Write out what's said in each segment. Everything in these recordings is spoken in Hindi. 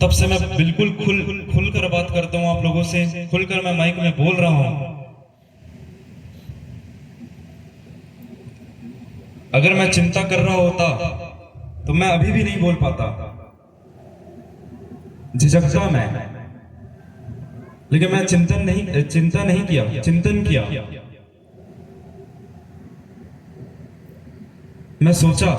तब से मैं बिल्कुल खुलकर बात करता हूँ आप लोगों से, खुलकर मैं माइक में बोल रहा हूँ। अगर मैं चिंता कर रहा होता तो मैं अभी भी नहीं बोल पाता, झिझकता मैं। लेकिन मैं चिंता नहीं किया, चिंतन किया। मैं सोचा,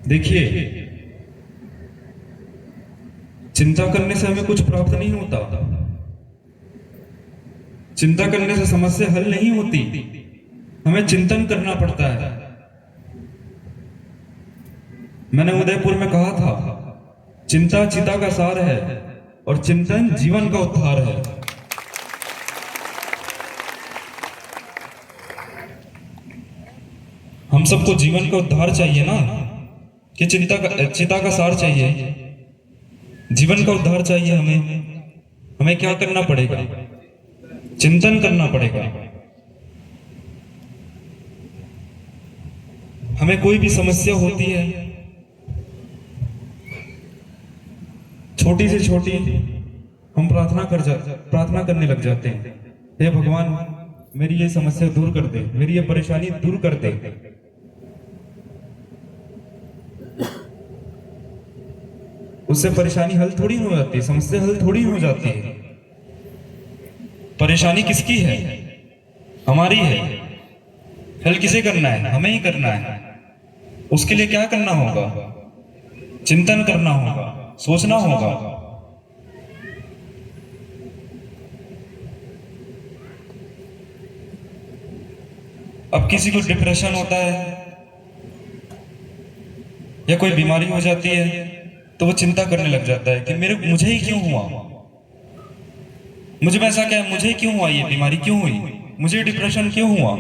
देखिए, चिंता करने से हमें कुछ प्राप्त नहीं होता, चिंता करने से समस्या हल नहीं होती, हमें चिंतन करना पड़ता है। मैंने उदयपुर में कहा था, चिंता चिता का सार है और चिंतन जीवन का उद्धार है। हम सबको जीवन का उद्धार चाहिए ना, कि चिता का सार चाहिए, जीवन का उद्धार चाहिए। हमें क्या करना पड़ेगा? चिंतन करना पड़ेगा। हमें कोई भी समस्या होती है, छोटी से छोटी, हम प्रार्थना करने लग जाते हैं, हे भगवान मेरी ये समस्या दूर कर दे, मेरी ये परेशानी दूर कर दे। उससे परेशानी हल थोड़ी हो जाती है, समस्या हल थोड़ी हो जाती है। परेशानी किसकी है? हमारी है। हल किसे करना है? हमें ही करना है। उसके लिए क्या करना होगा? चिंतन करना होगा, सोचना होगा। अब किसी को डिप्रेशन होता है या कोई बीमारी हो जाती है तो वो चिंता करने लग जाता है कि मुझे ही क्यों हुआ, मुझे में ऐसा क्या है, मुझे क्यों हुआ, ये बीमारी क्यों हुई, मुझे डिप्रेशन क्यों हुआ।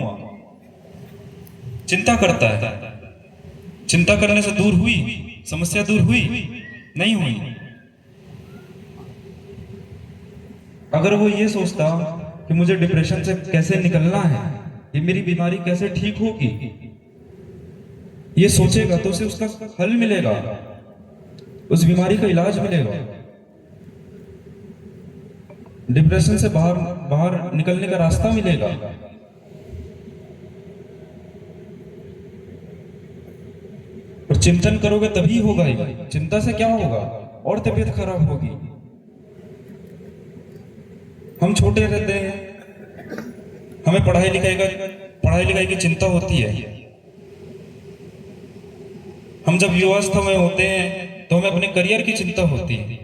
चिंता करता है। चिंता करने से दूर हुई समस्या? दूर हुई? नहीं हुई। अगर वो ये सोचता कि मुझे डिप्रेशन से कैसे निकलना है, ये मेरी बीमारी कैसे ठीक होगी, ये सोचेगा तो उसे उसका हल मिलेगा, उस बीमारी का इलाज मिलेगा। डिप्रेशन से बाहर निकलने का रास्ता मिलेगा। और चिंतन करोगे तभी होगा ही। चिंता से क्या होगा? और तबीयत खराब होगी। हम छोटे रहते हैं, हमें पढ़ाई लिखाई की चिंता होती है। हम जब युवावस्था में होते हैं तो हमें अपने करियर की चिंता होती है,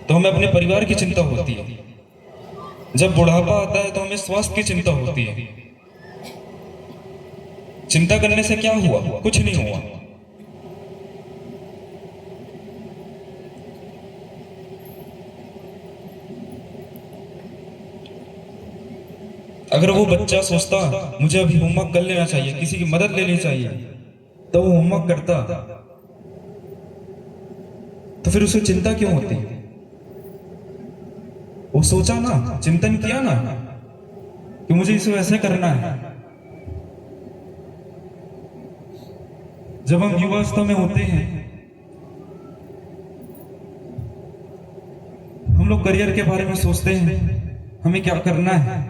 तो हमें अपने परिवार की चिंता होती है। जब बुढ़ापा आता है तो हमें स्वास्थ्य की चिंता होती है। चिंता करने से क्या हुआ? कुछ नहीं हुआ। अगर वो बच्चा सोचता मुझे अभी होमवर्क कर लेना चाहिए, किसी की मदद लेनी चाहिए, तो वो होमवर्क करता, तो फिर उसे चिंता क्यों होती? वो सोचा ना, चिंतन किया ना कि मुझे इसे ऐसे करना है। जब हम युवावस्था में होते हैं, हम लोग करियर के बारे में सोचते हैं, हमें क्या करना है।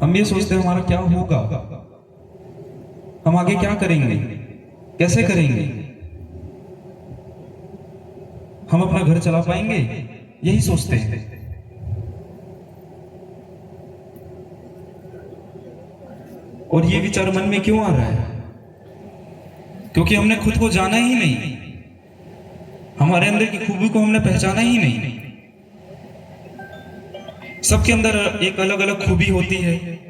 हम ये सोचते हैं हमारा क्या होगा, हम आगे क्या करेंगे, कैसे करेंगे, हम अपना घर चला पाएंगे, यही सोचते हैं। और ये विचार मन में क्यों आ रहा है? क्योंकि हमने खुद को जाना ही नहीं, हमारे अंदर की खूबी को हमने पहचाना ही नहीं। सबके अंदर एक अलग अलग खूबी होती है।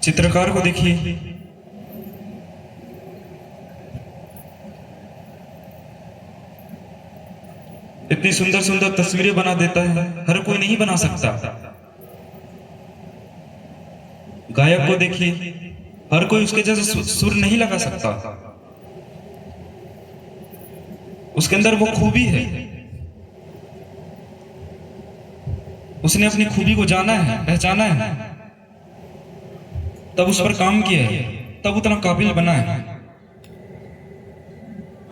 चित्रकार को देखिए, इतनी सुंदर सुंदर तस्वीरें बना देता है, हर कोई नहीं बना सकता। गायक को देखिए, हर कोई उसके जैसे सुर नहीं लगा सकता। उसके अंदर वो खूबी है, उसने अपनी खूबी को जाना है, पहचाना है, तब उस पर काम किया है, तब उतना काबिल बना है।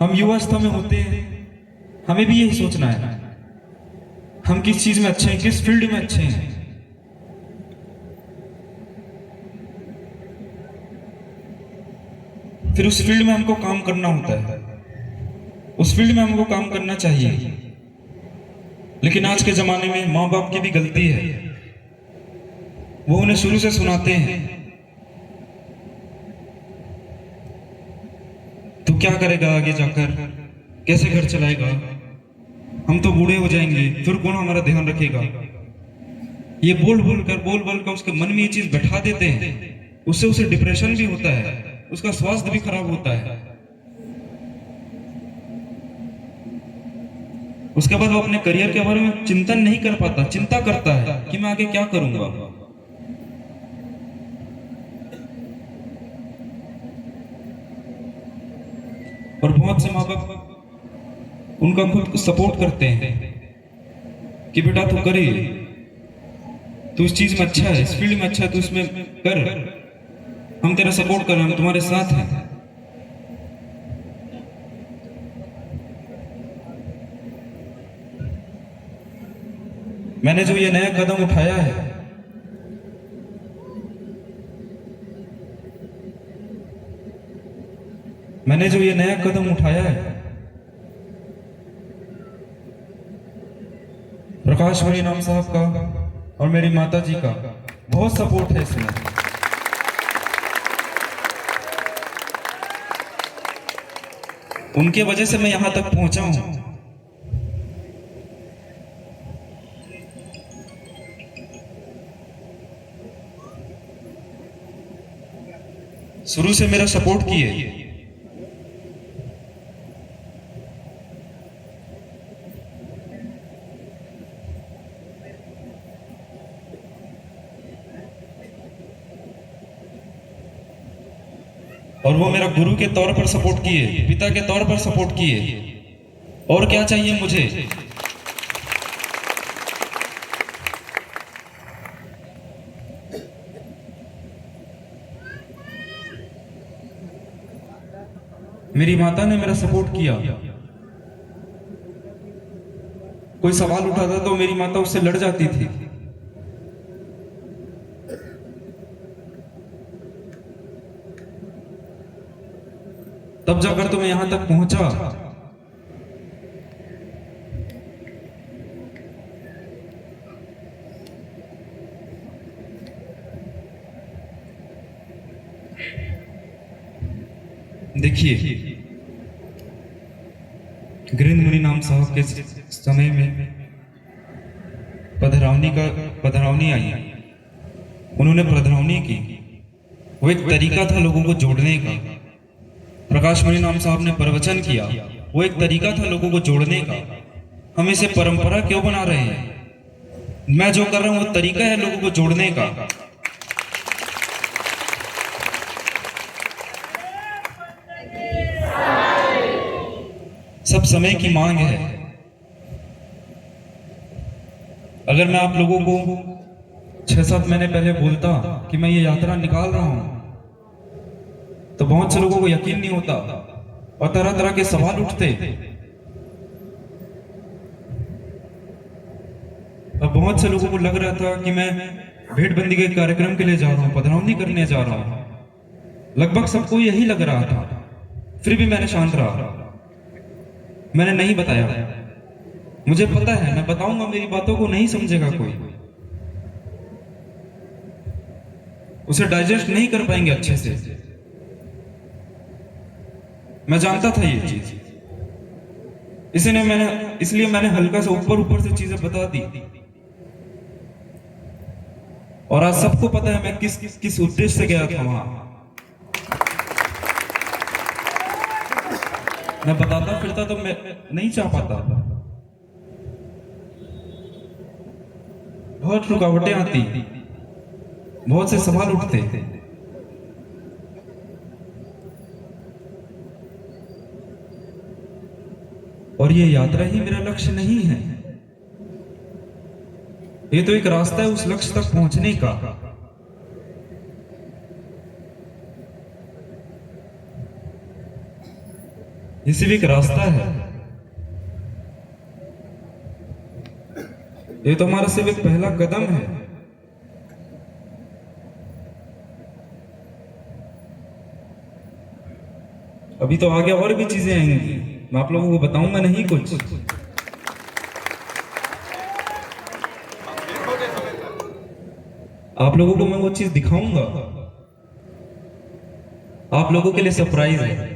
हम युवावस्था में होते हैं, हमें भी यही सोचना है हम किस चीज में अच्छे हैं, किस फील्ड में अच्छे हैं। फिर उस फील्ड में हमको काम करना होता है, उस फील्ड में हमको काम करना चाहिए। लेकिन आज के जमाने में माँ बाप की भी गलती है, वो उन्हें शुरू से सुनाते हैं तू क्या करेगा आगे जाकर, कैसे घर चलाएगा, हम तो बूढ़े हो जाएंगे, फिर कौन हमारा ध्यान रखेगा। ये बोल बोल कर उसके मन में ये चीज बैठा देते हैं, उससे उसे डिप्रेशन भी होता है, उसका स्वास्थ्य भी खराब होता है। उसके बाद वो अपने करियर के बारे में चिंतन नहीं कर पाता, चिंता करता है कि मैं आगे क्या करूंगा। और बहुत से माँ बाप उनका खुद को सपोर्ट करते हैं कि बेटा तू करे, तू इस चीज में अच्छा है, इस फील्ड में अच्छा है, तू इसमें कर, हम तेरा सपोर्ट कर रहे हैं, हम तुम्हारे साथ हैं। मैंने जो ये नया कदम उठाया है, मैंने जो ये नया कदम उठाया है, प्रकाश हरिनाम साहब का और मेरी माता जी का बहुत सपोर्ट है इसमें। उनके वजह से मैं यहां तक पहुंचा हूं। शुरू से मेरा सपोर्ट किए। और वो मेरा गुरु के तौर पर सपोर्ट किए, पिता के तौर पर सपोर्ट किए। और क्या चाहिए मुझे। मेरी माता ने मेरा सपोर्ट किया। कोई सवाल उठाता तो मेरी माता उससे लड़ जाती थी। तब जाकर तो मैं यहां तक पहुंचा। देखिए, गिरिंद मुनि नाम साहब के समय में पधरावनी आई, उन्होंने पधरावनी की। वो एक तरीका था लोगों को जोड़ने का। प्रकाश मुनि नाम साहब ने प्रवचन किया, वो एक तरीका था लोगों को जोड़ने का। हम इसे परंपरा क्यों बना रहे हैं। मैं जो कर रहा हूं वो तरीका है लोगों को जोड़ने का। सब समय की मांग है। अगर मैं आप लोगों को 6-7 महीने पहले बोलता कि मैं ये यात्रा निकाल रहा हूं, तो बहुत से लोगों को यकीन नहीं होता और तरह तरह के सवाल उठते। और बहुत से लोगों को लग रहा था कि मैं भेंटबंदी के कार्यक्रम के लिए जा रहा हूं, पधरावनी करने जा रहा हूं। लगभग सबको यही लग रहा था। फिर भी मैंने शांत रहा, मैंने नहीं बताया। मुझे पता है मैं बताऊंगा मेरी बातों को नहीं समझेगा कोई, उसे डाइजेस्ट नहीं कर पाएंगे अच्छे से। मैं जानता था ये चीज, इसलिए मैंने हल्का सा ऊपर से चीजें बता दी। और आज सबको पता है मैं किस उद्देश्य से गया था वहां। मैं बताता फिरता तो मैं नहीं चाह पाता। बहुत रुकावटें आती, बहुत से सवाल उठते। और ये यात्रा ही मेरा लक्ष्य नहीं है। ये तो एक रास्ता है उस लक्ष्य तक पहुंचने का। ये सिर्फ एक रास्ता है। ये तो हमारा सिर्फ एक पहला कदम है। अभी तो आगे और भी चीजें आएंगी, मैं आप लोगों को बताऊंगा नहीं कुछ। आप लोगों को मैं वो चीज दिखाऊंगा। आप लोगों के लिए सरप्राइज है।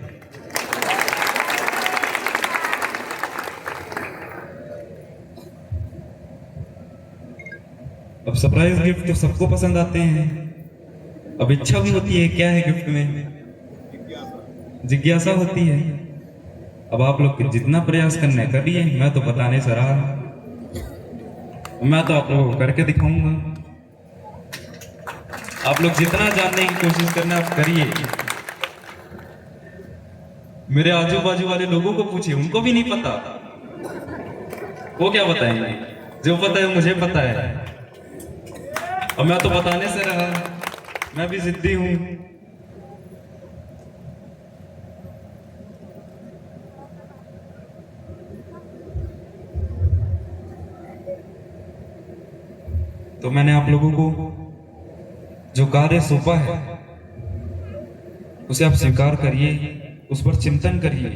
अब सरप्राइज गिफ्ट तो सबको पसंद आते हैं। अब इच्छा भी होती है, क्या है गिफ्ट में? जिज्ञासा होती है। अब आप लोग जितना प्रयास करने करिए, मैं तो बताने से रहा, मैं तो आप लोगों को करके दिखाऊंगा। आप लोग जितना जानने की कोशिश करना आप करिए। मेरे आजू बाजू वाले लोगों को पूछिए, उनको भी नहीं पता। वो क्या बताएंगे? जो पता है मुझे पता है। और मैं तो बताने से रहा, मैं भी जिद्दी हूं। तो मैंने आप लोगों को जो कार्य सौंपा है उसे आप स्वीकार करिए, उस पर चिंतन करिए।